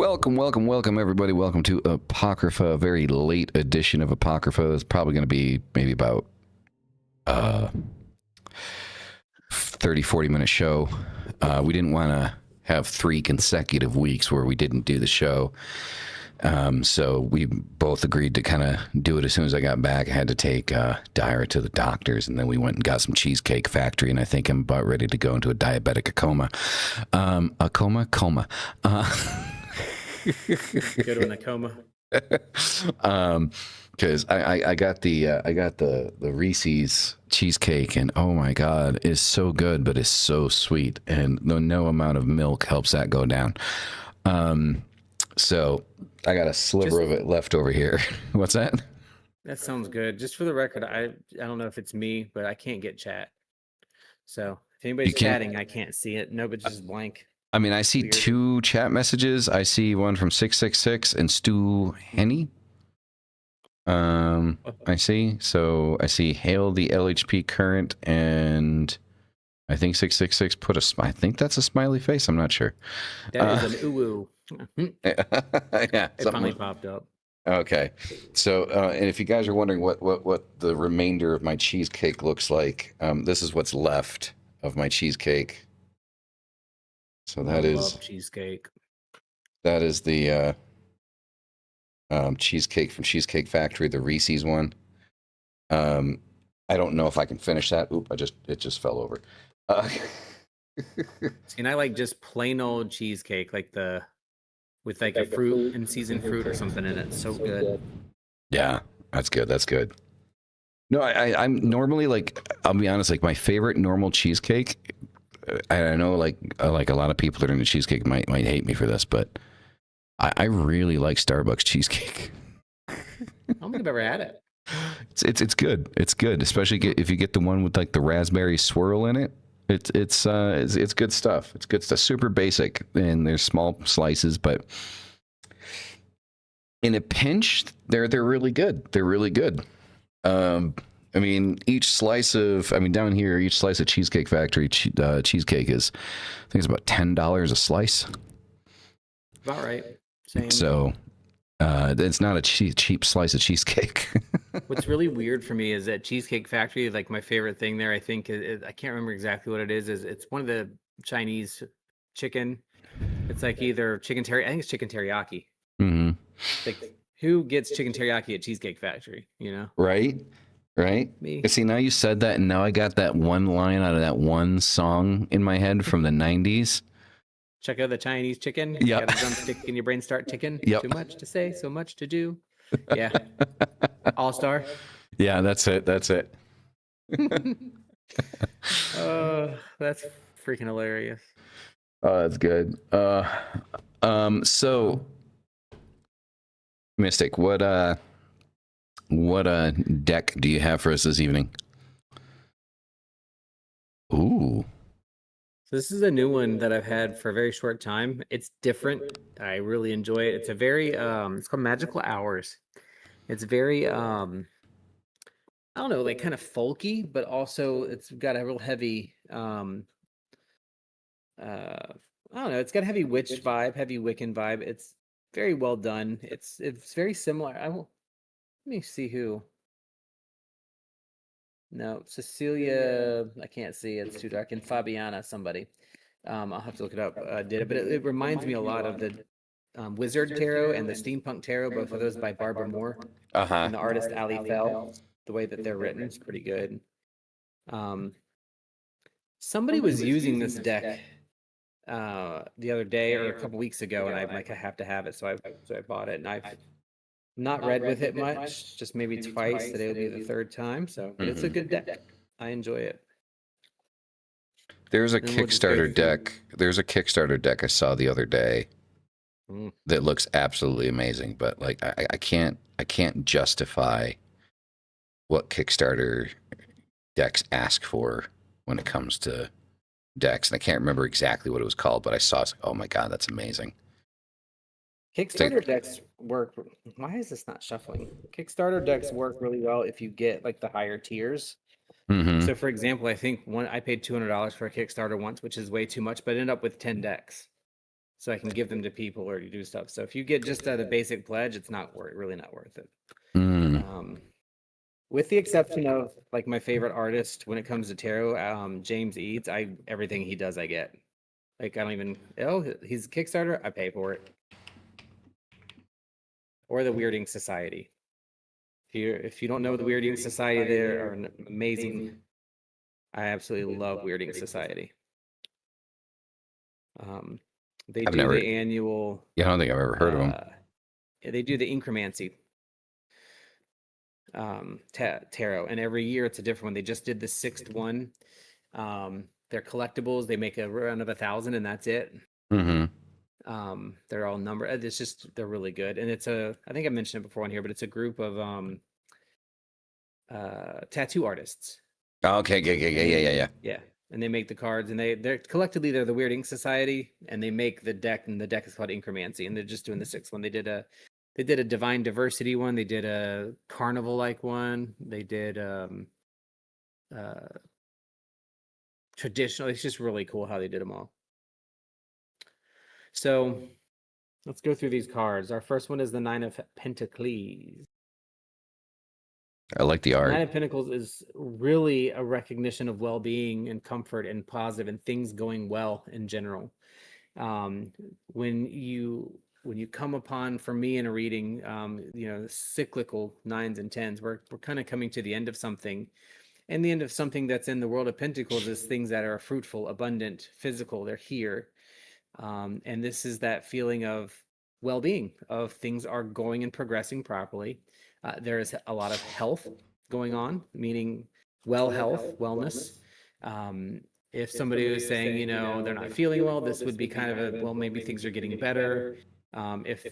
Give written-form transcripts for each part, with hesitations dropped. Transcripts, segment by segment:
Welcome, everybody. Welcome to Apocrypha, a very late edition of Apocrypha. It's probably going to be maybe about 30, 40-minute show. We didn't want to have 3 consecutive weeks where we didn't do the show. So we both agreed to kind of do it as soon as I got back. I had to take Dyra to the doctors, and then we went and got some Cheesecake Factory, and I think I'm about ready to go into a diabetic coma. Coma. Go to a coma. Because I got the Reese's cheesecake, and oh my god, it's so good, but it's so sweet, and no amount of milk helps that go down. So I got a sliver of it left over here. What's that? That sounds good. Just for the record, I don't know if it's me, but I can't get chat. So if anybody's chatting, I can't see it. No, but just blank. I mean, I see 2 chat messages. I see one from 666 and Stu Henny. I see. So I see Hail the LHP Current, and I think 666 put I think that's a smiley face. I'm not sure. That is an ooh. Yeah, it finally popped up. Okay. So, and if you guys are wondering what the remainder of my cheesecake looks like, this is what's left of my cheesecake. So that is cheesecake. That is the cheesecake from Cheesecake Factory, the Reese's one. I don't know if I can finish that. Oop! It just fell over. And I like just plain old cheesecake, with like a fruit and seasoned fruit or something in it. So good. Yeah, that's good. That's good. No, I'm normally I'll be honest, my favorite normal cheesecake. I know like a lot of people that are into cheesecake might hate me for this, but I really like Starbucks cheesecake. I don't think I've ever had it. It's good. It's good, especially if you get the one with the raspberry swirl in it. It's good stuff. It's good stuff. Super basic, and there's small slices, but in a pinch, they're really good. They're really good. I mean, down here, each slice of Cheesecake Factory cheesecake is, I think it's about $10 a slice. About right. Same. So it's not a cheap slice of cheesecake. What's really weird for me is that Cheesecake Factory, my favorite thing there, I think, I can't remember exactly what it is it's one of the Chinese chicken. It's either chicken teriyaki. I think it's chicken teriyaki. Mm-hmm. Who gets chicken teriyaki at Cheesecake Factory, Right? Me. See, now you said that, and now I got that one line out of that one song in my head from the 90s. Check out the Chinese chicken. Yeah. You got a drumstick and your brain start ticking. Yep. Too much to say, so much to do. Yeah. All-star. Yeah, that's it. That's freaking hilarious. Oh, that's good. So Mystic, what deck do you have for us this evening? Ooh. So this is a new one that I've had for a very short time. It's different. I really enjoy it. It's a very it's called Magical Hours. It's very I don't know, kind of folky, but also it's got a real heavy I don't know, it's got a heavy witch vibe, heavy Wiccan vibe. It's very well done. It's very similar. Let me see who. No, Cecilia, I can't see. It's too dark. And Fabiana, somebody. I'll have to look it up. Did it, but it reminds me a lot of the Wizard Tarot and the Steampunk Tarot, both of those by Barbara Moore. And the artist Ali Fell. The way that they're written is pretty good. Somebody was using this deck the other day or a couple weeks ago, and I have to have it, so I bought it, and I've not read with it much, just maybe twice. Today will be the 3rd time, so but it's a good deck. I enjoy it. There's a Kickstarter deck. There's a Kickstarter deck I saw the other day that looks absolutely amazing, but I can't justify what Kickstarter decks ask for when it comes to decks, and I can't remember exactly what it was called, but I saw it. Oh my god, that's amazing. Kickstarter decks work. Why is this not shuffling? Kickstarter decks work really well if you get the higher tiers. Mm-hmm. So, for example, I think I paid $200 for a Kickstarter once, which is way too much, but ended up with 10 decks. so I can give them to people or do stuff. So if you get just the basic pledge, it's not really not worth it. With the exception of like my favorite artist when it comes to tarot, James Eads. Everything he does, I get. Like I don't even. Oh, he's a Kickstarter. I pay for it. Or the Weirding Society. If you don't know the Weirding Society, they are an amazing. I absolutely love Weirding Society. They do the annual. Yeah, I don't think I've ever heard of them. They do the incremancy tarot, and every year it's a different one. They just did the 6th one. They're collectibles. They make a run of 1,000, and that's it. They're all numbered. It's just they're really good, and it's I think I mentioned it before on here, but it's a group of tattoo artists. Okay, yeah. And they make the cards, and they're collectively they're the Weirding Society, and they make the deck, and the deck is called Incremancy, and they're just doing the 6th one. They did a Divine Diversity one. They did a Carnival like one. They did traditional. It's just really cool how they did them all. So let's go through these cards. Our first one is the 9 of Pentacles. I like the art. 9 of Pentacles is really a recognition of well-being and comfort and positive and things going well in general. When you come upon, for me in a reading, cyclical 9s and 10s, we're kind of coming to the end of something. And the end of something that's in the world of Pentacles is things that are fruitful, abundant, physical. They're here. And this is that feeling of well-being, of things are going and progressing properly. There is a lot of health going on, meaning health, wellness. If somebody was saying, they're not feeling well, this would be kind of maybe things are getting better. If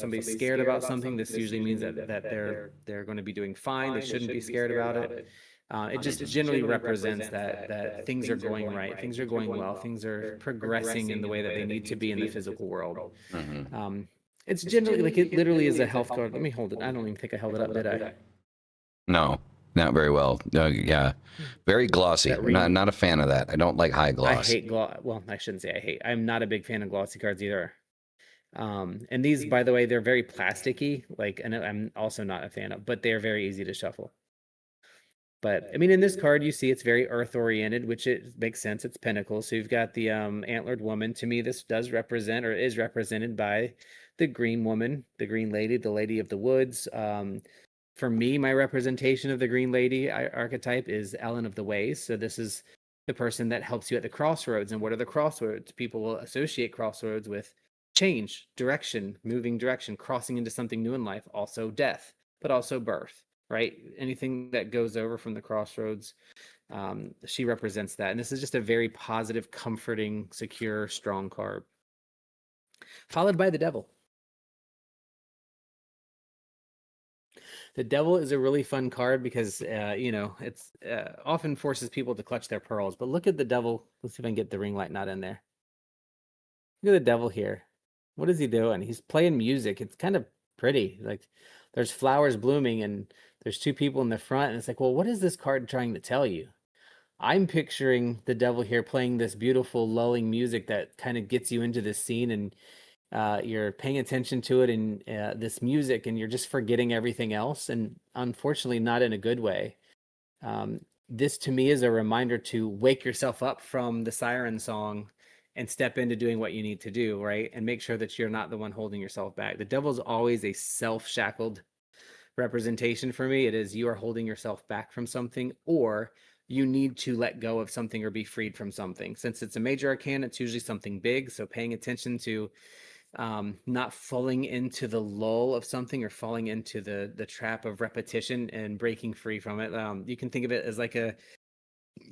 somebody's scared about something, this usually means that they're going to be doing fine. They shouldn't be scared about it. It just generally represents that things are going right, things are going well, things are progressing in the way that they need to be in the physical world. It's generally like it literally is a health card. Let me hold it. I don't even think I held it up, did I? No, not very well. Yeah, very glossy. Not a fan of that. I don't like high gloss. I hate gloss. Well, I shouldn't say I hate. I'm not a big fan of glossy cards either. And these, by the way, they're very plasticky. And I'm also not a fan of, but they're very easy to shuffle. But I mean, in this card, you see it's very earth oriented, which it makes sense. It's Pentacles. So you've got the antlered woman. To me, this does represent or is represented by the green woman, the green lady, the lady of the woods. For me, my representation of the green lady archetype is Ellen of the Ways. So this is the person that helps you at the crossroads. And what are the crossroads? People will associate crossroads with change, direction, moving direction, crossing into something new in life, also death, but also birth. Right? Anything that goes over from the crossroads, she represents that. And this is just a very positive, comforting, secure, strong card. Followed by the Devil. The Devil is a really fun card because, it's often forces people to clutch their pearls. But look at the Devil. Let's see if I can get the ring light not in there. Look at the Devil here. What is he doing? He's playing music. It's kind of pretty. Like there's flowers blooming and there's 2 people in the front, and it's like, well, what is this card trying to tell you? I'm picturing the Devil here playing this beautiful, lulling music that kind of gets you into this scene, and you're paying attention to it and this music, and you're just forgetting everything else, and unfortunately not in a good way. This to me is a reminder to wake yourself up from the siren song and step into doing what you need to do, right? And make sure that you're not the one holding yourself back. The Devil's always a self-shackled representation for me. It is you are holding yourself back from something, or you need to let go of something or be freed from something. Since it's a major arcana, it's usually something big. So paying attention to not falling into the lull of something or falling into the trap of repetition and breaking free from it. You can think of it as like a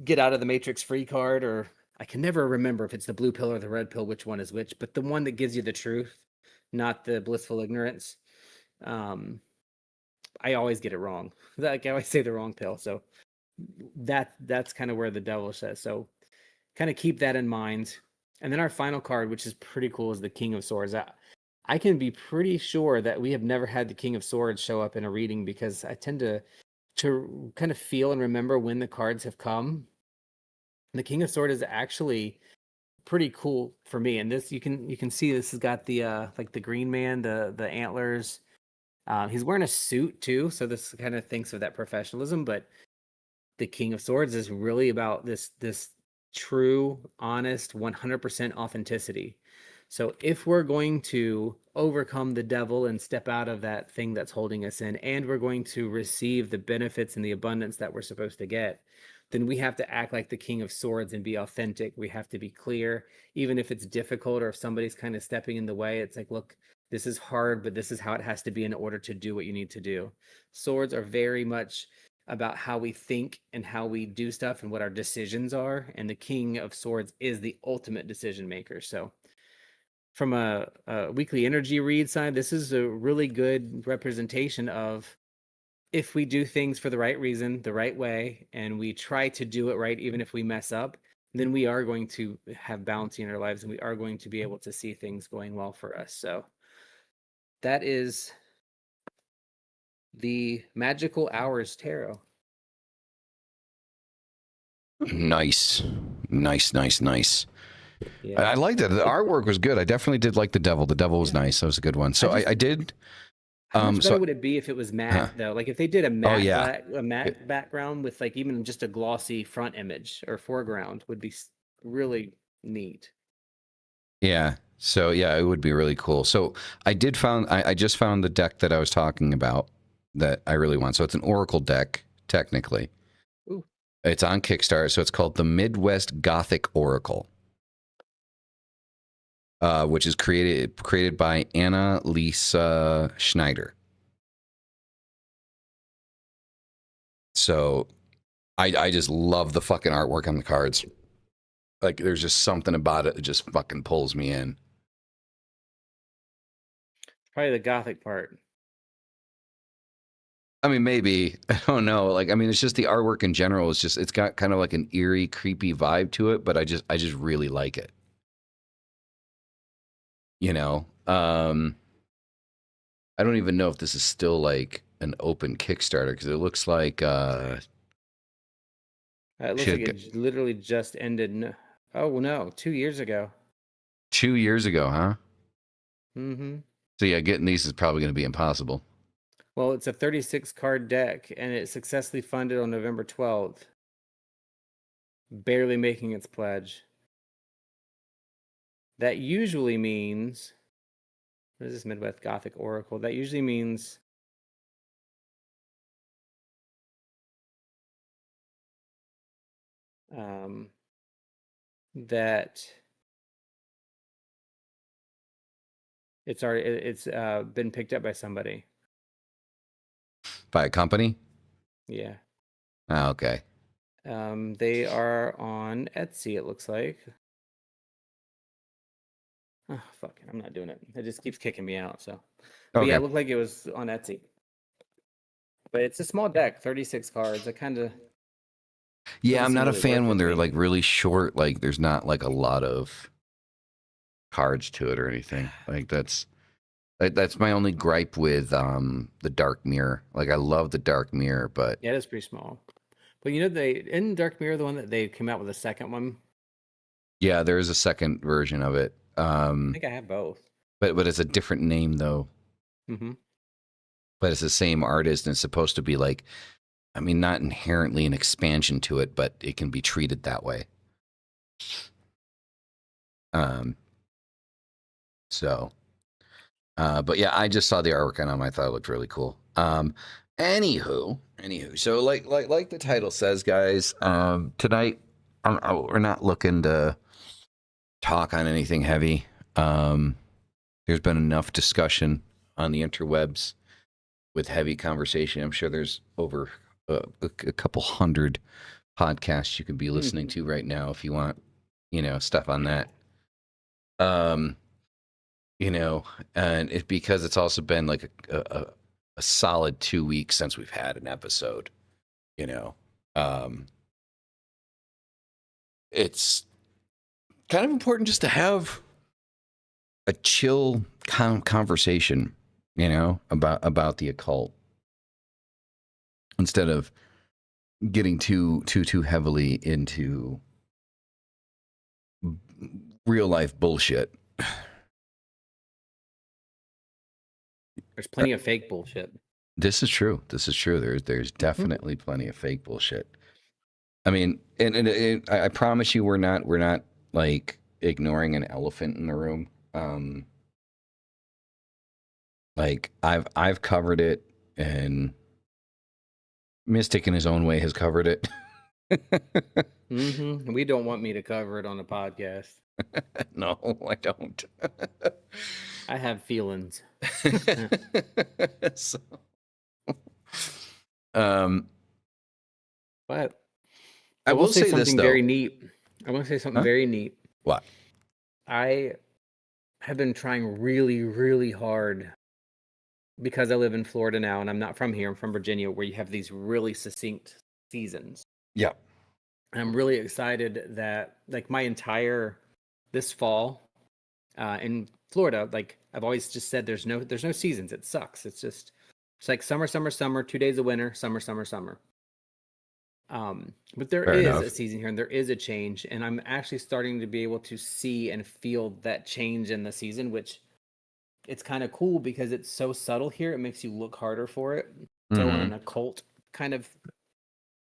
get out of the matrix free card, or I can never remember if it's the blue pill or the red pill, which one is which, but the one that gives you the truth, not the blissful ignorance. I always get it wrong. Like I always say the wrong pill. So that's kind of where the Devil says. So kind of keep that in mind. And then our final card, which is pretty cool, is the King of Swords. I can be pretty sure that we have never had the King of Swords show up in a reading because I tend to kind of feel and remember when the cards have come. The King of Swords is actually pretty cool for me. And this, you can see this has got the like the Green Man, the antlers. He's wearing a suit too, so this kind of thinks of that professionalism. But the King of Swords is really about this true, honest, 100% authenticity. So if we're going to overcome the devil and step out of that thing that's holding us in, and we're going to receive the benefits and the abundance that we're supposed to get, then we have to act like the King of Swords and be authentic. We have to be clear, even if it's difficult or if somebody's kind of stepping in the way. It's like, look, this is hard, but this is how it has to be in order to do what you need to do. Swords are very much about how we think and how we do stuff and what our decisions are. And the King of Swords is the ultimate decision maker. So, from a weekly energy read side, this is a really good representation of if we do things for the right reason, the right way, and we try to do it right, even if we mess up, then we are going to have balance in our lives and we are going to be able to see things going well for us. So, that is the Magical Hours Tarot. Nice. Yeah. I liked it. The artwork was good. I definitely did like the devil. The devil was nice. That was a good one. So I did. How much better so would it be if it was matte though? Like if they did a matte yeah. a matte background with like even just a glossy front image or foreground would be really neat. Yeah. So yeah, it would be really cool. So I just found the deck that I was talking about that I really want. So it's an Oracle deck, technically. Ooh. It's on Kickstarter. So it's called the Midwest Gothic Oracle. Which is created by Anna Lisa Schneider. So I just love the fucking artwork on the cards. Like there's just something about it that just fucking pulls me in. Probably the Gothic part. I mean, maybe. I don't know. Like, I mean, it's just the artwork in general. It's got kind of like an eerie, creepy vibe to it, but I just really like it. You know, I don't even know if this is still like an open Kickstarter because it looks like It looks like it literally just ended. Oh no, 2 years ago. 2 years ago, huh? Mm-hmm. So yeah, getting these is probably going to be impossible. Well, it's a 36 card deck, and it successfully funded on November 12th, barely making its pledge. That usually means, what is this Midwest Gothic Oracle? That usually means that it's been picked up by somebody. By a company? Yeah. Oh, okay. They are on Etsy, it looks like. Oh, fuck. I'm not doing it. It just keeps kicking me out. So, but Okay. yeah, it looked like it was on Etsy. But it's a small deck, 36 cards. I kind of. Yeah, I'm not a really fan worth when it to they're me. like really short. Like there's not like a lot of cards to it or anything. Like that's my only gripe with the Dark Mirror. Like I love the Dark Mirror, but Yeah, it's pretty small. But you know, they in Dark Mirror, the one that they came out with a second one. yeah, there is a second version of it. I think I have both. But it's a different name though. Mm-hmm. But it's the same artist and it's supposed to be like, I mean, not inherently an expansion to it, but it can be treated that way. So, but yeah, I just saw the artwork on them. I thought it looked really cool. Anywho, so like the title says, guys, tonight we're not looking to talk on anything heavy. There's been enough discussion on the interwebs with heavy conversation. I'm sure there's over a couple hundred podcasts you could be listening to right now if you want, stuff on that. And it's because it's also been like a solid 2 weeks since we've had an episode. It's kind of important just to have a chill conversation, about the occult instead of getting too heavily into real life bullshit. There's plenty of fake bullshit. This is true. This is true. There's definitely plenty of fake bullshit. I mean, and I promise you, we're not like ignoring an elephant in the room. Like I've covered it, and Mystic in his own way has covered it. We don't want me to cover it on the podcast. No, I don't. I have feelings. So, But I will say something this though. very neat. I want to say something very neat. What? I have been trying really, really hard because I live in Florida now, and I'm not from here. I'm from Virginia, where you have these really succinct seasons. Yeah. And I'm really excited that like this fall in Florida, like I've always just said, there's no seasons. It sucks. It's like summer, 2 days of winter, summer. But there is a season here, and there is a change, and I'm actually starting to be able to see and feel that change in the season, which it's kind of cool because it's so subtle here. It makes you look harder for it. So on an occult kind of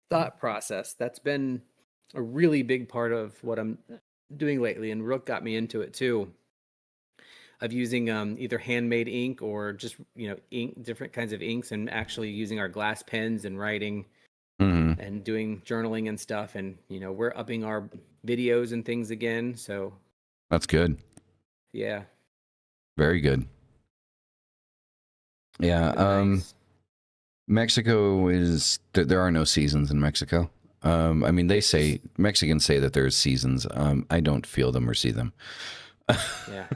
thought process, that's been a really big part of what I'm doing lately, and Rook got me into it too, of using either handmade ink or just ink, different kinds of inks, and actually using our glass pens and writing and doing journaling and stuff. And we're upping our videos and things again, so that's good. Yeah, very good. Yeah. Nice. Mexico is there are no seasons in Mexico. I mean, Mexicans say that there's seasons. I don't feel them or see them. Yeah.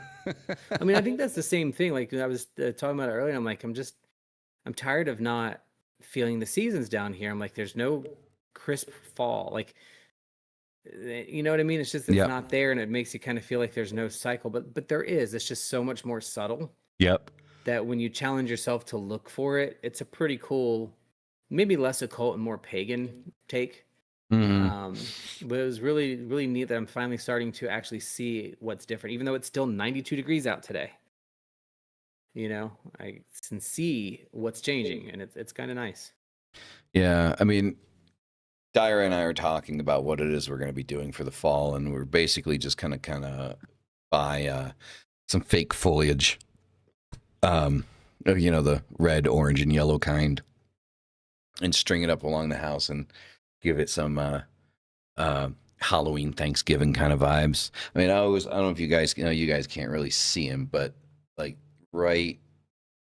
I mean, I think that's the same thing. Like I was talking about it earlier, I'm like, I'm tired of not feeling the seasons down here. I'm like, there's no crisp fall. Like, you know what I mean? It's just, it's not there, and it makes you kind of feel like there's no cycle, but there is. It's just so much more subtle. Yep. That when you challenge yourself to look for it, it's a pretty cool, maybe less occult and more pagan take. But it was really, really neat that I'm finally starting to actually see what's different, even though it's still 92 degrees out today. I can see what's changing, and it's kind of nice. Yeah, I mean, Dyer and I are talking about what it is we're going to be doing for the fall, and we're basically just kind of buy some fake foliage, the red, orange, and yellow kind, and string it up along the house and give it some Halloween, Thanksgiving kind of vibes. I mean, I don't know if you guys can't really see him, but like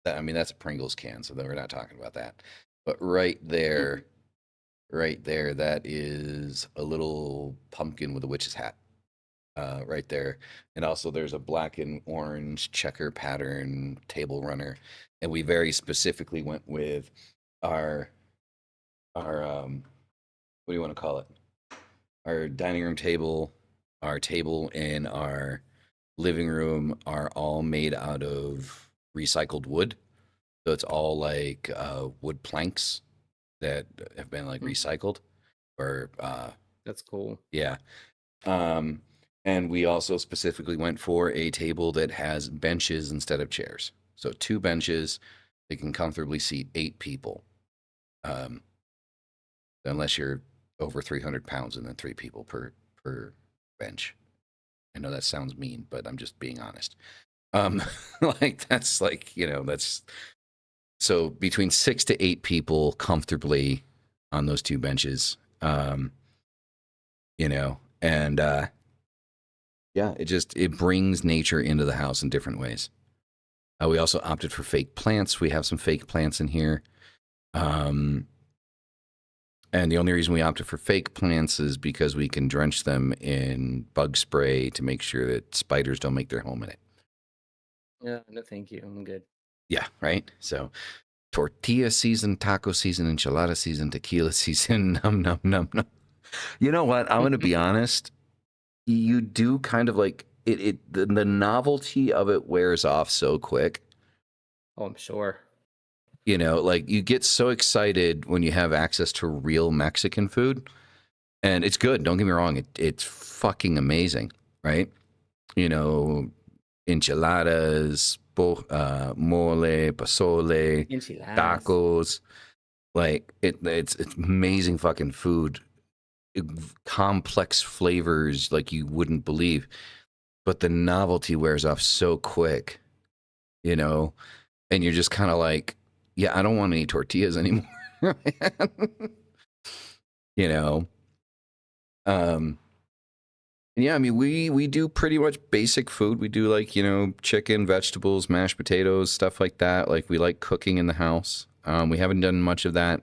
that's a Pringles can, so then we're not talking about that. But right there, that is a little pumpkin with a witch's hat. Right there. And also there's a black and orange checker pattern table runner. And we very specifically went with our what do you want to call it? Our dining room table, our table, and our living room are all made out of recycled wood. So it's all like wood planks that have been like recycled. Or that's cool. Yeah. And we also specifically went for a table that has benches instead of chairs. So 2 benches, they can comfortably seat 8 people. Unless you're over 300 pounds, and then 3 people per bench. I know that sounds mean, but I'm just being honest. That's so between 6 to 8 people comfortably on those 2 benches. And it brings nature into the house in different ways. We also opted for fake plants. We have some fake plants in here. And the only reason we opted for fake plants is because we can drench them in bug spray to make sure that spiders don't make their home in it. Yeah, no, thank you. I'm good. Yeah, right? So tortilla season, taco season, enchilada season, tequila season, num, num, num, num. You know what? I'm going to be honest. You do kind of like the novelty of it wears off so quick. Oh, I'm sure. Like you get so excited when you have access to real Mexican food, and it's good. Don't get me wrong. It's fucking amazing. Right. you know, enchiladas, mole, pozole, Enchiladas. tacos. Like it's amazing fucking food, complex flavors like you wouldn't believe. But the novelty wears off so quick, you know, and you're just kind of like, yeah, I don't want any tortillas anymore, you know. Um, yeah, I mean, we do pretty much basic food. We do like, you know, chicken, vegetables, mashed potatoes, stuff like that. Like we like cooking in the house. We haven't done much of that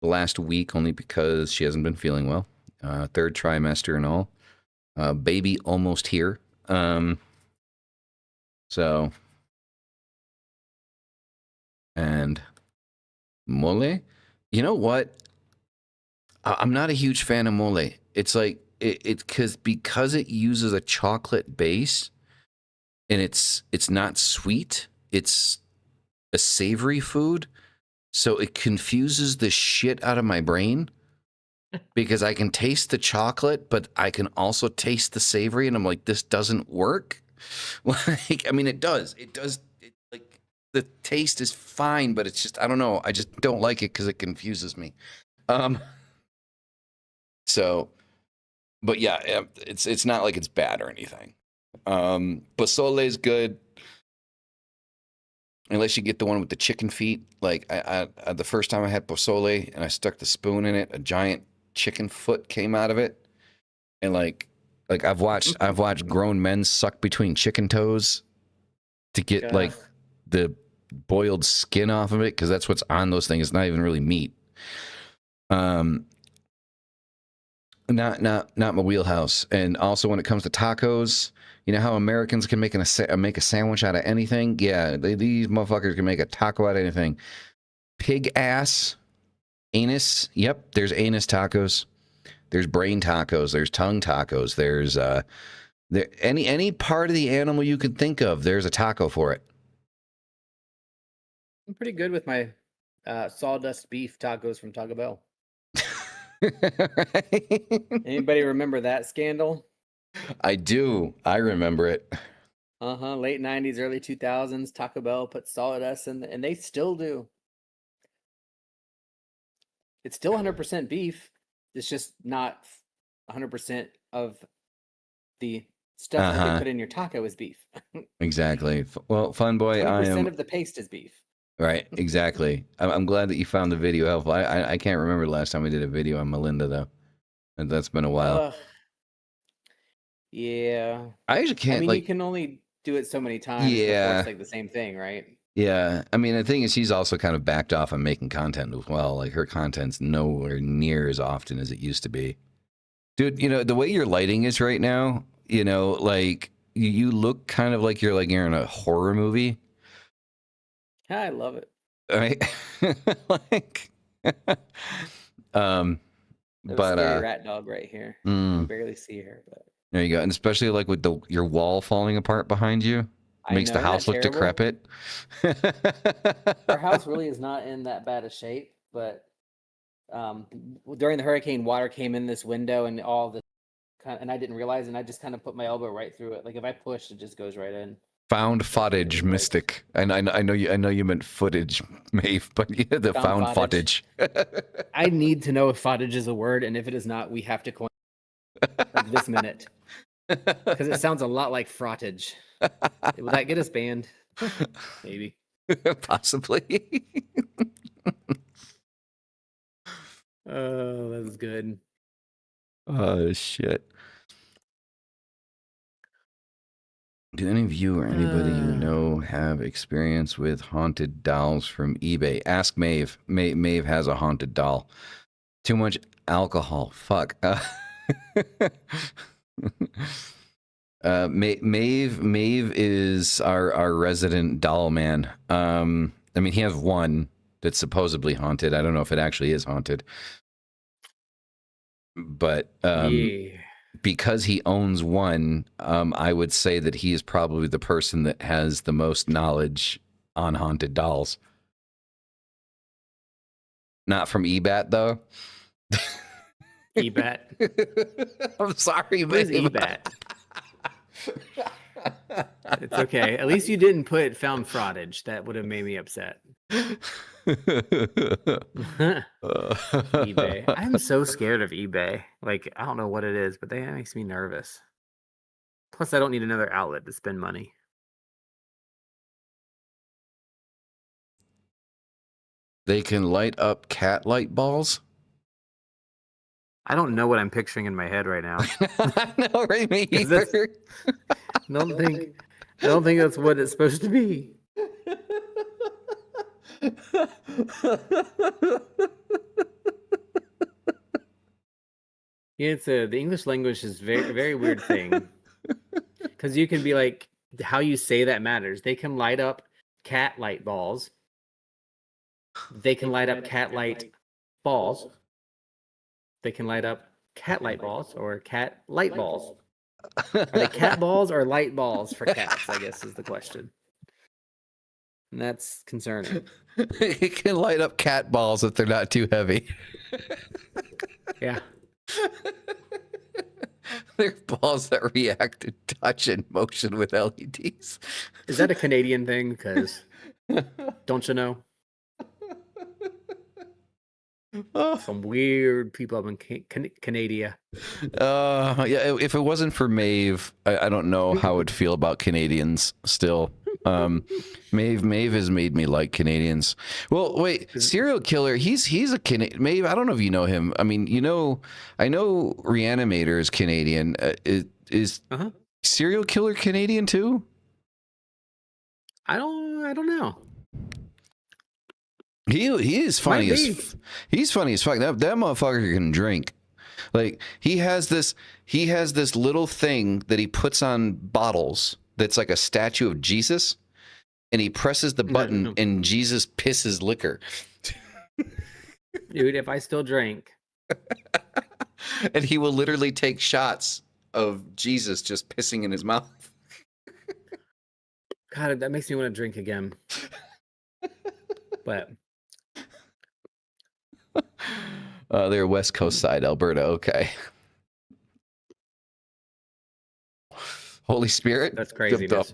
the last week only because she hasn't been feeling well. Third trimester and all. Baby almost here. So, and mole. You know what? I'm not a huge fan of mole. It's like it because it uses a chocolate base and it's not sweet. It's a savory food, so it confuses the shit out of my brain because I can taste the chocolate, but I can also taste the savory, and I'm like, this doesn't work. Like, I mean, it does. It does. Like the taste is fine, but it's just I don't know. I just don't like it because it confuses me. Um. So, but yeah, it's not like it's bad or anything. Pozole is good. Unless you get the one with the chicken feet. Like I the first time I had pozole and I stuck the spoon in it, a giant chicken foot came out of it, and like I've watched grown men suck between chicken toes to get Ugh. like the boiled skin off of it because that's what's on those things. It's not even really meat. Um, not my wheelhouse. And also when it comes to tacos, you know how Americans can make make a sandwich out of anything? Yeah, these motherfuckers can make a taco out of anything. Pig ass, anus. Yep, there's anus tacos. There's brain tacos. There's tongue tacos. There's any part of the animal you can think of. There's a taco for it. I'm pretty good with my sawdust beef tacos from Taco Bell. Anybody remember that scandal? I do. I remember it. Late 90s, early 2000s. Taco Bell put sawdust in, and they still do. It's still 100% beef. It's just not 100% of the stuff that they Uh-huh. put in your taco is beef. Exactly. Well, fun boy, I 20% am of the paste is beef. right. Exactly. I'm glad that you found the video helpful. I can't remember the last time we did a video on Melinda though. That's been a while. Ugh, yeah. I actually I can't mean, you like. can only do it so many times before it's Yeah. like the same thing, right? Yeah. I mean, the thing is, she's also kind of backed off on making content as well. Like her content's nowhere near as often as it used to be. Dude, you know, the way your lighting is right now, you know, like you look kind of like you're in a horror movie. I love it. Right? Like um There's a but scary rat dog right here. You can mm, barely see her, but there you go. And especially like with your wall falling apart behind you, I makes know, the isn't that house look terrible? decrepit. Our house really is not in that bad a shape, but um, during the hurricane, water came in this window and all the and I didn't realize, and I just kind of put my elbow right through it. Like if I push, it just goes right in. Found Hopefully, it footage doesn't break. mystic. And I know you meant footage, Maeve, but yeah, the Found found footage. footage. I need to know if footage is a word, and if it is not, we have to coin like this minute because it sounds a lot like frottage. Will that get us banned? Maybe. Possibly. Oh, that was good. Oh shit. Do any of you or anybody you know have experience with haunted dolls from eBay? Ask Maeve. Maeve has a haunted doll. Too much alcohol. Fuck. Maeve is our resident doll man. I mean, he has one that's supposedly haunted. I don't know if it actually is haunted, but Yeah. because he owns one, I would say that he is probably the person that has the most knowledge on haunted dolls. Not from eBat though. EBAT. I'm sorry, What is babe. EBAT? It's okay. At least you didn't put found fraudage. That would have made me upset. eBay. I'm so scared of eBay. Like, I don't know what it is, but that makes me nervous. Plus, I don't need another outlet to spend money. They can light up cat light balls. I don't know what I'm picturing in my head right now. No, right? Me Is this- either. I don't think that's what it's supposed to be. Yeah, it's the English language is very weird thing. Because you can be like, how you say that matters. They can light up cat light balls. They can light up cat light balls. They can light up cat light balls or cat light balls. Are they cat balls or light balls for cats? I guess is the question. And that's concerning. It can light up cat balls if they're not too heavy. Yeah. They're balls that react to touch and motion with LEDs. Is that a Canadian thing? Because don't you know? Some weird people up in Canada. Yeah, if it wasn't for Maeve, I don't know how I'd feel about Canadians still. Maeve has made me like Canadians. Well, wait, serial killer, he's a Canadian. Maeve, I don't know if you know him. I mean, I know Reanimator is Canadian. Is serial killer Canadian too? I don't know. He is funny he's funny as fuck. That motherfucker can drink. Like he has this little thing that he puts on bottles that's like a statue of Jesus, and he presses the button and Jesus pisses liquor. Dude, if I still drank. And he will literally take shots of Jesus just pissing in his mouth. God, that makes me want to drink again. But they're West Coast side, Alberta. Okay. Holy Spirit. That's crazy. The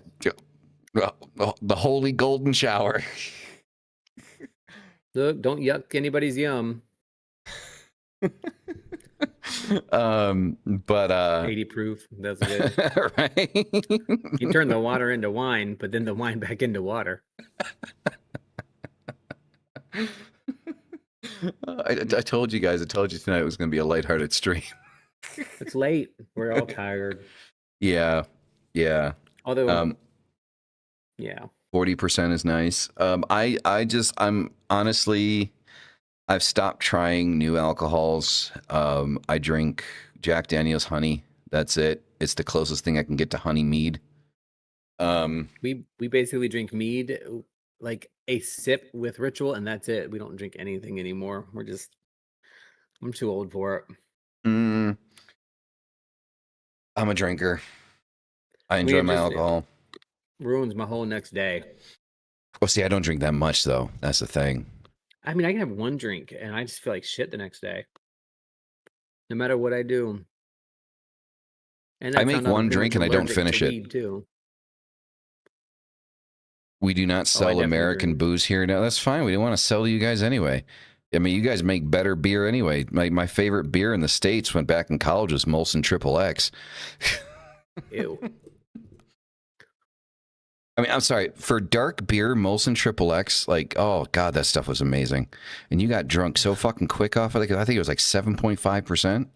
holy golden shower. Look, don't yuck anybody's yum. But 80 proof. That's good. Right. You turn the water into wine, but then the wine back into water. I told you guys. I told you tonight it was going to be a lighthearted stream. It's late. We're all tired. Yeah. Although, yeah, 40% is nice. I'm honestly, I've stopped trying new alcohols. I drink Jack Daniel's honey. That's it. It's the closest thing I can get to honey mead. We basically drink mead, like a sip with Ritual, and that's it. We don't drink anything anymore. I'm too old for it. I'm a drinker. I enjoy my alcohol. Ruins my whole next day. Well, see, I don't drink that much though. That's the thing. I mean, I can have one drink and I just feel like shit the next day. No matter what I do. And I make one drink and I don't finish it. Too. We do not sell American booze here now. That's fine. We didn't want to sell to you guys anyway. I mean, you guys make better beer anyway. My favorite beer in the States went back in college was Molson Triple X. Ew. I mean, I'm sorry. For dark beer, Molson Triple X, like, oh, God, that stuff was amazing. And you got drunk so fucking quick off of it. I think it was like 7.5%.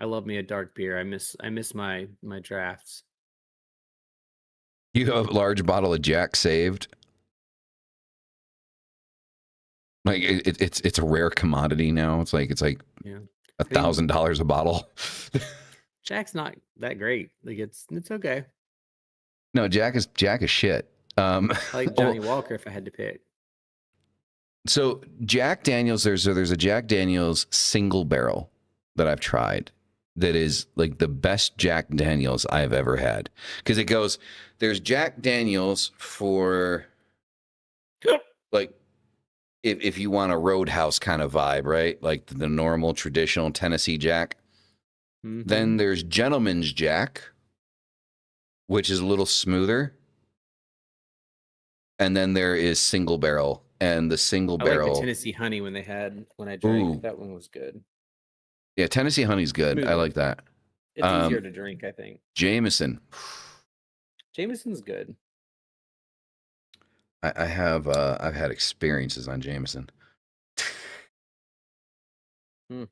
I love me a dark beer. I miss my drafts. You have a large bottle of Jack saved. Like it's a rare commodity now. It's like $1,000 a bottle. Jack's not that great. Like it's okay. No, Jack is shit. I like Johnny Walker if I had to pick. So Jack Daniels, there's a Jack Daniels single barrel that I've tried that is like the best Jack Daniels I've ever had. Because it goes, there's Jack Daniels for like if you want a Roadhouse kind of vibe, right? Like the normal traditional Tennessee Jack. Then Mm-hmm. there's Gentleman's Jack, which is a little smoother. And then there is Single Barrel. And the Single I like the Barrel. Tennessee Honey when I drank. Ooh. That one was good. Yeah, Tennessee Honey's good. I Smoother. like that. It's easier to drink, I think. Jameson. Jameson's good. I have I've had experiences on Jameson. Didn't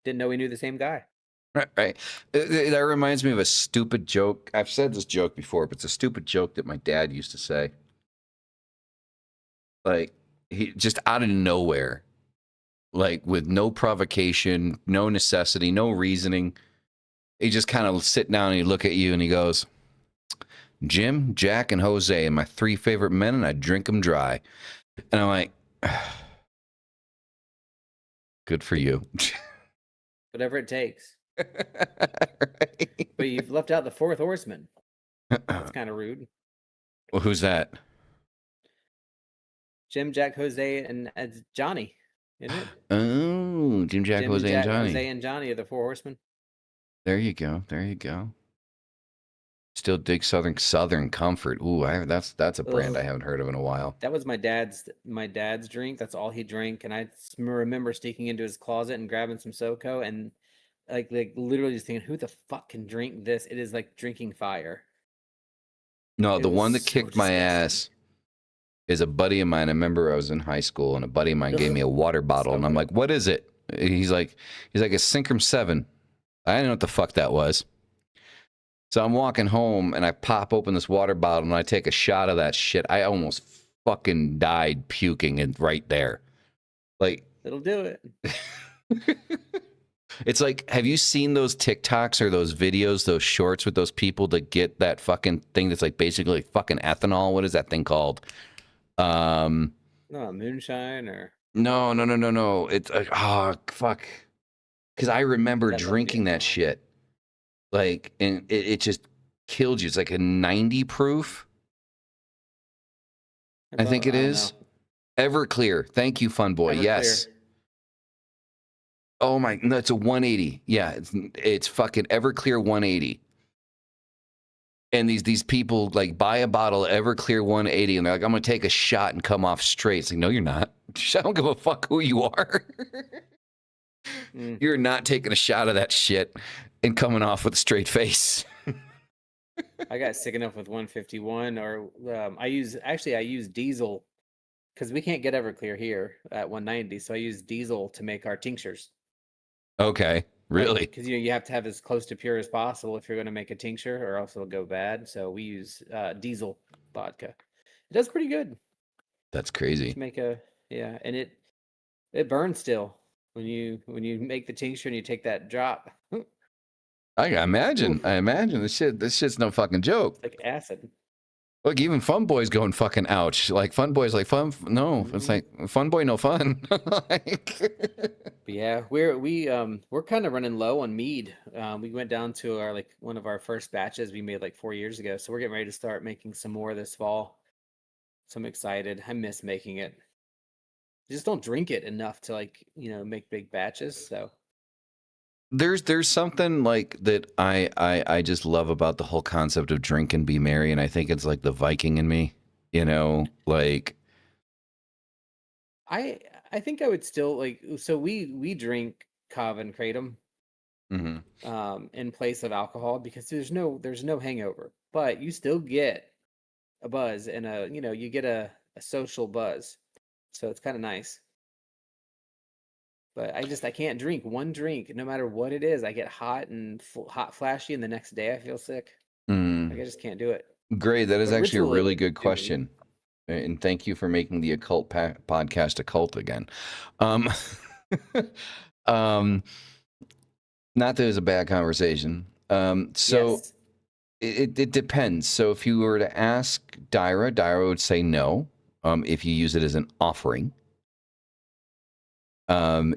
know we knew the same guy. Right. That reminds me of a stupid joke. I've said this joke before, but it's a stupid joke that my dad used to say. Like, he just out of nowhere, like with no provocation, no necessity, no reasoning. He just kind of sit down and he look at you and he goes, Jim, Jack, and Jose are my 3 favorite men, and I drink them dry. And I'm like, good for you. Whatever it takes. Right? But you've left out the 4th horseman. That's kind of rude. Well, who's that? Jim, Jack, Jose, and Johnny, isn't it? Oh, Jim, Jack, Jim, Jose, Jack, and Johnny. Jose, and Johnny are the 4 horsemen. There you go. There you go. Still dig Southern Comfort. Ooh, that's a brand I haven't heard of in a while. That was my dad's drink. That's all he drank, and I remember sneaking into his closet and grabbing some SoCo and like literally just thinking, who the fuck can drink this? It is like drinking fire. No, It the one was that so kicked my disgusting. ass is a buddy of mine. I remember I was in high school and a buddy of mine gave me a water bottle, and I'm like, "What is it?" He's like a Synchrom 7. I didn't know what the fuck that was. So I'm walking home and I pop open this water bottle and I take a shot of that shit. I almost fucking died puking and right there. Like, It'll do it. it's like, have you seen those TikToks or those videos, those shorts with those people that get that fucking thing that's like basically like fucking ethanol? What is that thing called? No, moonshine or No. It's oh fuck. Because I remember That love drinking that ethanol. shit. Like, and it just killed you. It's like a 90 proof. I think it is. Everclear. Thank you, Fun Boy. Everclear. Yes. Oh my, no, it's a 180. Yeah, it's fucking Everclear 180. And these people like buy a bottle of Everclear 180 and they're like, I'm gonna take a shot and come off straight. It's like, no, you're not. I don't give a fuck who you are. You're not taking a shot of that shit and coming off with a straight face. I got sick enough with 151, or I use diesel because we can't get Everclear here at 190. So I use diesel to make our tinctures. Okay, really? Because you have to have as close to pure as possible if you're going to make a tincture, or else it'll go bad. So we use diesel vodka. It does pretty good. That's crazy. To make and it burns still when you make the tincture and you take that drop. I imagine. Oof. I imagine this shit's no fucking joke. It's like acid. Look, even Fun Boy's going fucking ouch. Like Fun Boy's like fun. No, it's like Fun Boy, no fun. Like, but yeah, we're kind of running low on mead. We went down to our one of our first batches we made like 4 years ago, so we're getting ready to start making some more this fall. So I'm excited. I miss making it. I just don't drink it enough to make big batches. So there's something like that I just love about the whole concept of drink and be merry, and I think it's like the Viking in me, like I think I would still so we drink Cava and Kratom in place of alcohol because there's no hangover, but you still get a buzz and you get a social buzz, so it's kind of nice. But I can't drink one drink no matter what it is. I get hot and hot flashy, and the next day I feel sick. I just can't do it. Great, that is actually a really good do. question, and thank you for making the occult podcast occult again. Not that it was a bad conversation. So Yes. it depends. So if you were to ask Dyra would say no. If you use it as an offering.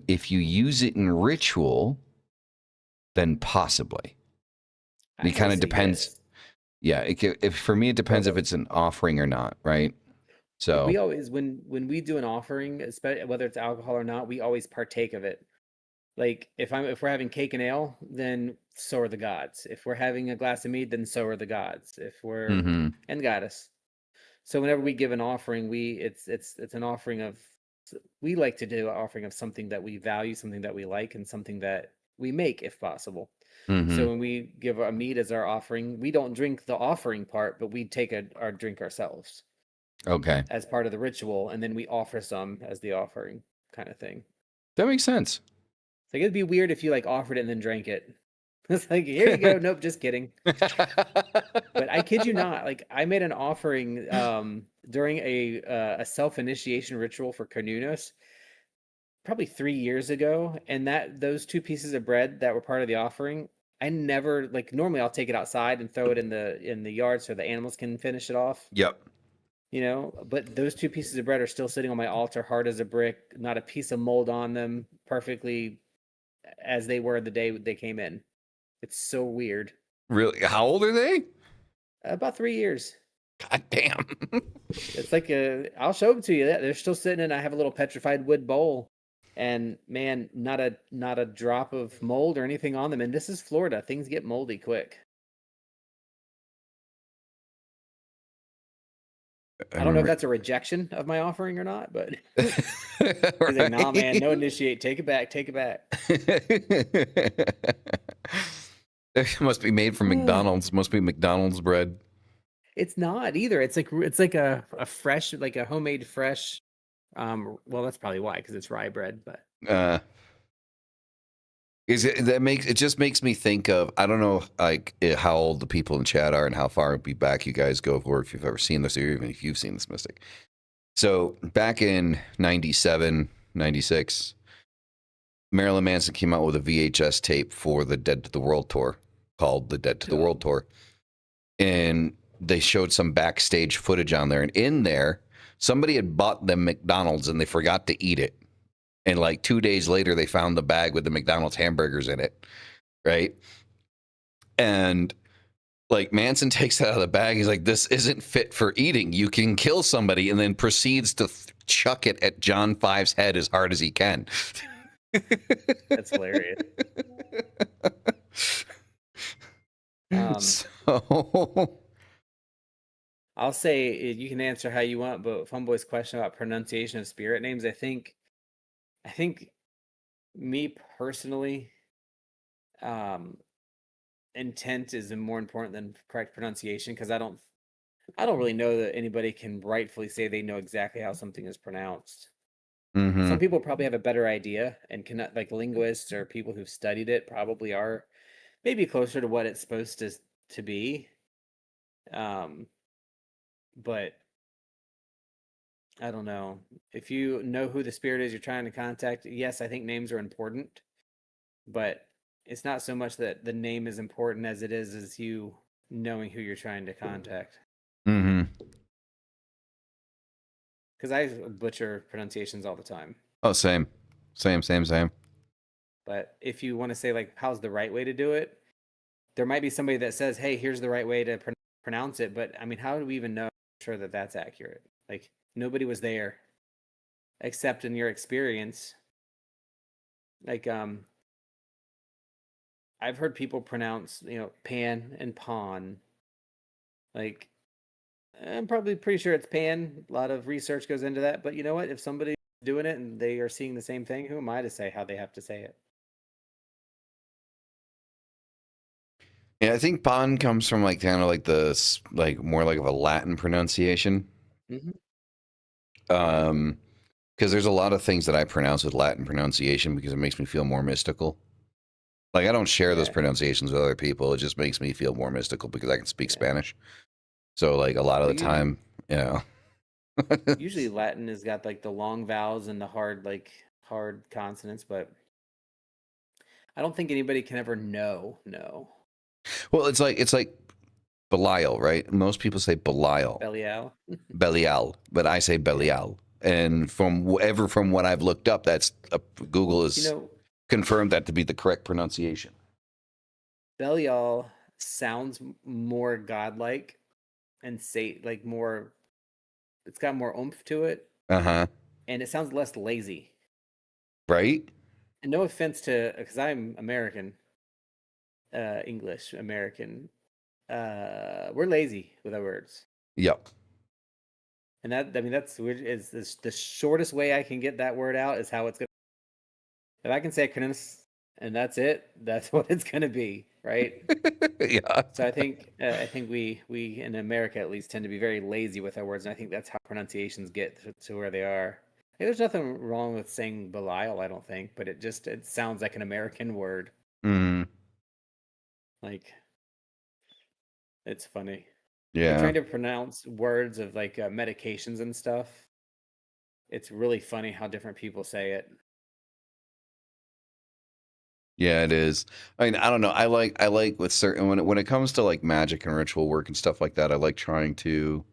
If you use it in ritual, then possibly. It kind of depends. Yes. Yeah, if for me it depends if it's an offering or not, right? So we always when we do an offering, especially whether it's alcohol or not, we always partake of it. Like if we're having cake and ale, then so are the gods. If we're having a glass of mead, then so are the gods. If we're Mm-hmm. and goddess. So whenever we give an offering, it's an offering of we like to do an offering of something that we value, something that we like, and something that we make if possible. Mm-hmm. So when we give a mead as our offering, we don't drink the offering part, but we take our drink ourselves Okay. as part of the ritual, and then we offer some as the offering, kind of thing. That makes sense. It's like it'd be weird if you like offered it and then drank it. It's like, here you go. Nope, just kidding. But I kid you not, like I made an offering during a self-initiation ritual for Carnunos probably 3 years ago, and that those two pieces of bread that were part of the offering, I never like normally I'll take it outside and throw it in the yard so the animals can finish it off, Yep. but those two pieces of bread are still sitting on my altar, hard as a brick, not a piece of mold on them, perfectly as they were the day they came in. It's so weird. Really? How old are they? About 3 years. God damn. It's like I'll show them to you. They're still sitting in. I have a little petrified wood bowl, and man, not a drop of mold or anything on them. And this is Florida. Things get moldy quick. I don't know if that's a rejection of my offering or not, but he's like, nah, man, no initiate. Take it back. Take it back. It must be made from McDonald's. Must be McDonald's bread. It's not either. It's like a fresh, like a homemade fresh. Well, that's probably why, because it's rye bread. But Is it that makes it just makes me think of, I don't know like how old the people in chat are and how far back you guys go, or if you've ever seen this, or even if you've seen this, Mystic. So back in 97, 96, Marilyn Manson came out with a VHS tape for the Dead to the World tour called the Dead to the World tour. And they showed some backstage footage on there. And in there, somebody had bought them McDonald's and they forgot to eat it. And like 2 days later, they found the bag with the McDonald's hamburgers in it. Right. And like Manson takes it out of the bag. He's like, this isn't fit for eating. You can kill somebody, and then proceeds to chuck it at John Five's head as hard as he can. That's hilarious. So I'll say you can answer how you want, but Funboy's question about pronunciation of spirit names, I think me personally, intent is more important than correct pronunciation, because I don't really know that anybody can rightfully say they know exactly how something is pronounced. Some people probably have a better idea and cannot, like linguists or people who've studied it probably are maybe closer to what it's supposed to be. But I don't know. If you know who the spirit is you're trying to contact, yes, I think names are important, but it's not so much that the name is important as it is as you knowing who you're trying to contact. Because I butcher pronunciations all the time. Oh, same. But if you want to say like, how's the right way to do it? There might be somebody that says, hey, here's the right way to pronounce it. But I mean, how do we even know sure that that's accurate? Like nobody was there except in your experience. Like, I've heard people pronounce, pan and pawn. Like, I'm probably pretty sure it's pan. A lot of research goes into that. But you know what? If somebody's doing it and they are seeing the same thing, who am I to say how they have to say it? Yeah, I think "pon" comes from like kind of like like more like of a Latin pronunciation. Because there's a lot of things that I pronounce with Latin pronunciation because it makes me feel more mystical. Like I don't share those pronunciations with other people. It just makes me feel more mystical because I can speak Spanish. So like a lot of the time, usually Latin has got like the long vowels and the hard consonants, but I don't think anybody can ever know. No. Well, it's like Belial, right? Most people say Belial. Belial. Belial, but I say Belial. And from what I've looked up, that's Google has confirmed that to be the correct pronunciation. Belial sounds more godlike and say like more. It's got more oomph to it. And it sounds less lazy. Right. And no offense to, because I'm American, English American. We're lazy with our words, Yep. and that, I mean, that's weird. Is this the shortest way I can get that word out is how it's gonna. If I can say Acronis and that's it, that's what it's gonna be, right? Yeah. So I think we in America at least tend to be very lazy with our words, and I think that's how pronunciations get to where they are. Hey, there's nothing wrong with saying Belial, I don't think, but it sounds like an American word. Mm, Like it's funny. Like yeah. trying to pronounce words of like medications and stuff. It's really funny how different people say it. Yeah, it is. I mean, I don't know. I like with certain when it comes to like magic and ritual work and stuff like that, I like trying to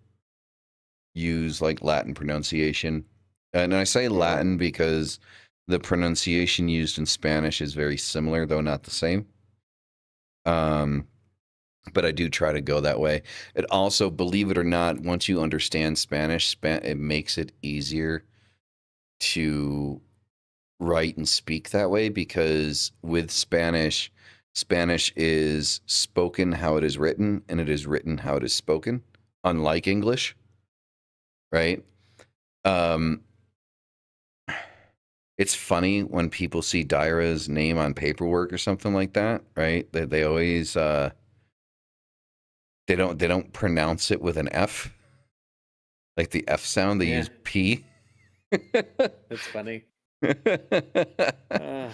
use like Latin pronunciation. And I say Sure. Latin because the pronunciation used in Spanish is very similar, though not the same. Um, but I do try to go that way. It also, believe it or not, once you understand Spanish, it makes it easier to write and speak that way because with Spanish, Spanish is spoken how it is written and it is written how it is spoken, unlike English, right? Um, it's funny when people see Daira's name on paperwork or something like that, right? They always they don't pronounce it with an F, like the F sound. They Yeah, use P. that's funny. Uh,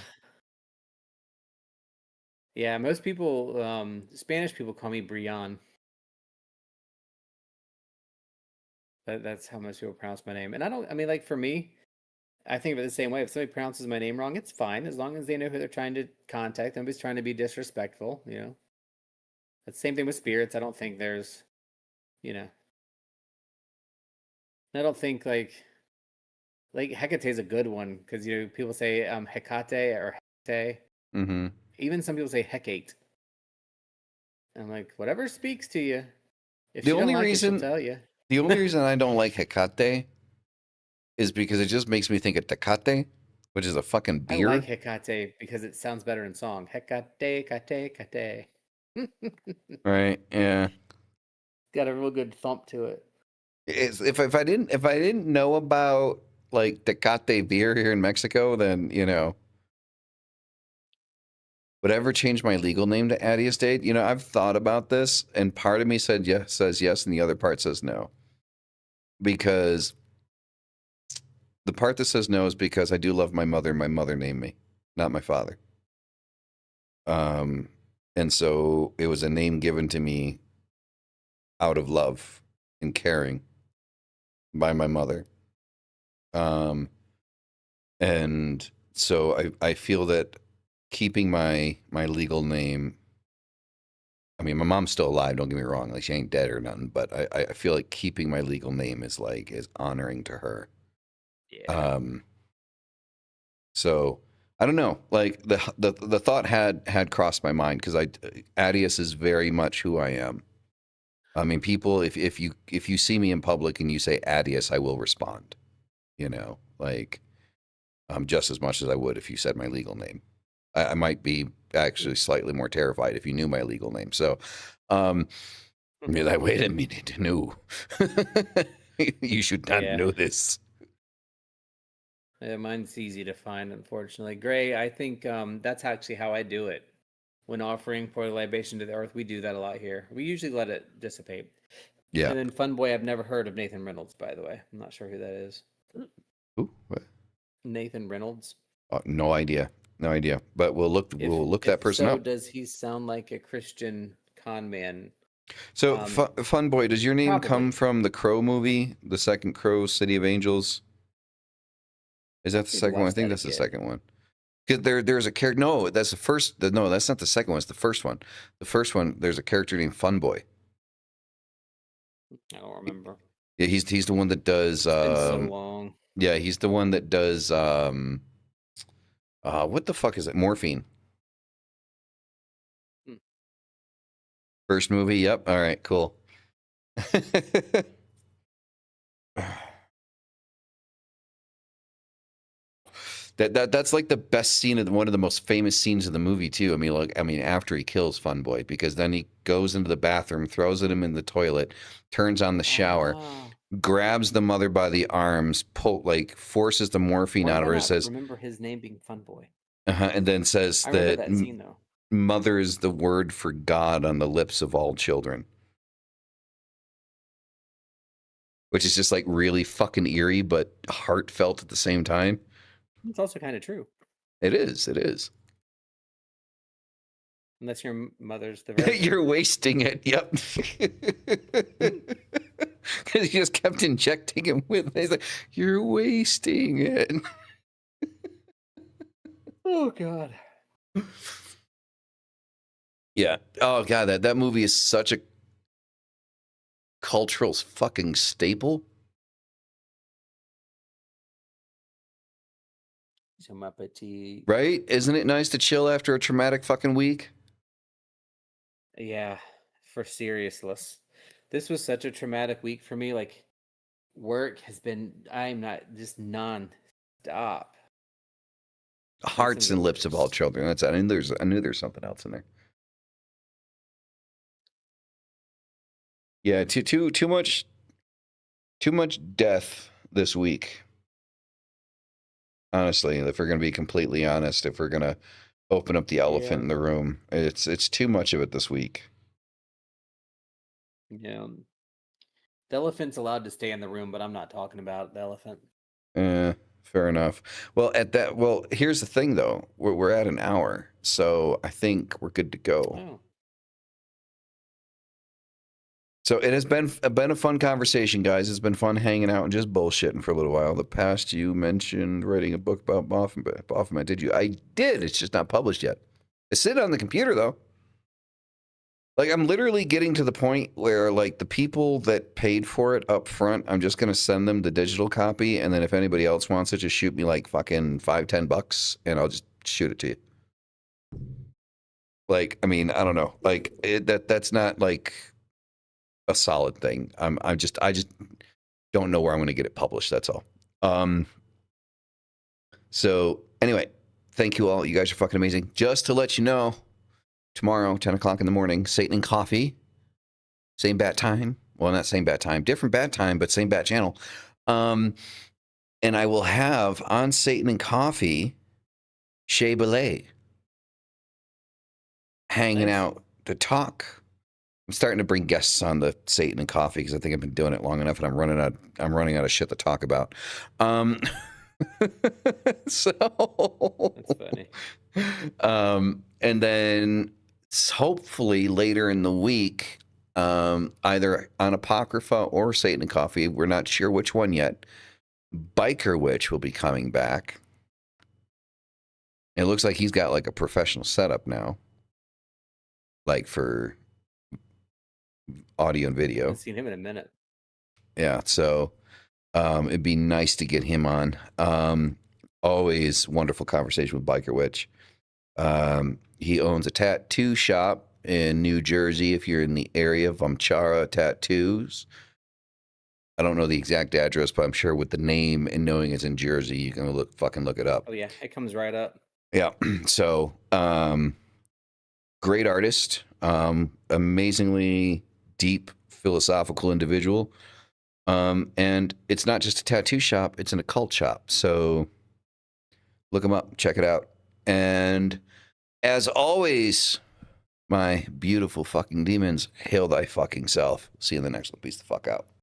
yeah, most people, Spanish people call me Brian. That's how most people pronounce my name. And I don't, I mean, like for me, I think of it the same way. If somebody pronounces my name wrong, it's fine as long as they know who they're trying to contact. Nobody's trying to be disrespectful, you know. That's the same thing with spirits. I don't think there's, you know, I don't think like Hecate is a good one because you know people say Hecate or Hecate. Hmm. Even some people say Hecate. I'm like, whatever speaks to you. If The she don't only like it, she'll reason tell you. the only reason I don't like Hecate is because it just makes me think of Tecate, which is a fucking I like beer, Hecate because it sounds better in song. Hecate, Kate, Kate. right? Yeah. Got a real good thump to it. If I didn't know about like Tecate beer here in Mexico, then would I ever change my legal name to Addie Estate? I've thought about this, and part of me says yes, and the other part says no. Because the part that says no is because I do love my mother, and my mother named me, not my father. Um, and so it was a name given to me out of love and caring by my mother. Um, and so I feel that keeping my legal name. I mean, my mom's still alive. Don't get me wrong; like she ain't dead or nothing. But I feel like keeping my legal name is honoring to her. Yeah. Um, so I don't know. Like the thought had crossed my mind because Adius is very much who I am. I mean, people, if you see me in public and you say Adius, I will respond. Like just as much as I would if you said my legal name. I might be actually slightly more terrified if you knew my legal name. So, um, you're like, wait a minute, no, you should not Yeah. know this. Yeah, mine's easy to find, unfortunately. Gray, I think that's actually how I do it. When offering pour the libation to the earth, we do that a lot here. We usually let it dissipate. Yeah. And then Fun Boy, I've never heard of Nathan Reynolds, by the way. I'm not sure who that is. Ooh, what? Nathan Reynolds. No idea, no idea. But we'll look that If person so, up. does he sound like a Christian con man? So, Um, Fun Boy, does your name come Probably. from the Crow movie, the second Crow, City of Angels? Is that the Need to second one? I watch think that that's the again. second one. 'Cause there's a character. No, that's the first. No, that's not the second one. It's the first one. The first one. There's a character named Fun Boy. I don't remember. Yeah, he's the one that does. It's been so long. Yeah, he's the one that does. What the fuck is it? Morphine. Hmm. First movie. Yep. All right. Cool. That's like the best scene of one of the most famous scenes of the movie too. I mean, after he kills Fun Boy, because then he goes into the bathroom, throws him in the toilet, turns on the shower, Oh, grabs the mother by the arms, forces the morphine why out do of I her, not says, remember his name being Fun Boy? and then says I remember that that scene though. mother is the word for God on the lips of all children. Which is just like really fucking eerie, but heartfelt at the same time. It's also kind of true, It is. It is. unless your mother's the virgin. You're wasting it. Yep. Because he just kept injecting him with. He's like, "You're wasting it." Oh God. Yeah. Oh God, that movie is such a cultural fucking staple. So my petite. Right? Isn't it nice to chill after a traumatic fucking week? Yeah, for seriousless. This was such a traumatic week for me. Like, work has been, I'm not just non-stop. Hearts and lips of all children. I knew there's something else in there. Yeah, too much death this week. Honestly, if we're gonna be completely honest, if we're gonna open up the elephant in the room, it's too much of it this week. Yeah. The elephant's allowed to stay in the room, but I'm not talking about the elephant. Fair enough. Well, here's the thing though. We're at an hour, so I think we're good to go. Oh. So it has been a fun conversation, guys. It's been fun hanging out and just bullshitting for a little while. The past, you mentioned writing a book about Baphomet. Did you? I did. It's just not published yet. It's sitting on the computer though. Like, I'm literally getting to the point where, like, the people that paid for it up front, I'm just going to send them the digital copy. And then if anybody else wants it, just shoot me like fucking $5-10 and I'll just shoot it to you. Like, I mean, I don't know. Like, that's not like a solid thing. I just don't know where I'm going to get it published. That's all. So anyway, thank you all. You guys are fucking amazing. Just to let you know, tomorrow, 10 o'clock in the morning, Satan and Coffee. Same bat time. Well, not same bat time. Different bat time, but same bat channel. And I will have on Satan and Coffee, Shea Belay hanging out to talk. I'm starting to bring guests on the Satan and Coffee because I think I've been doing it long enough and I'm running out of shit to talk about. So That's funny. And then hopefully later in the week, either on Apocrypha or Satan and Coffee, we're not sure which one yet, Biker Witch will be coming back. It looks like he's got like a professional setup now, like for audio and video. I haven't seen him in a minute. Yeah, so it'd be nice to get him on. Always wonderful conversation with Biker Witch. He owns a tattoo shop in New Jersey. If you're in the area of Vamchara Tattoos, I don't know the exact address, but I'm sure with the name and knowing it's in Jersey, you can fucking look it up. Oh yeah, it comes right up. Yeah. So, great artist, amazingly deep philosophical individual. And it's not just a tattoo shop, it's an occult shop. So look him up, check it out. And as always, my beautiful fucking demons, hail thy fucking self. See you in the next one. Peace the fuck out.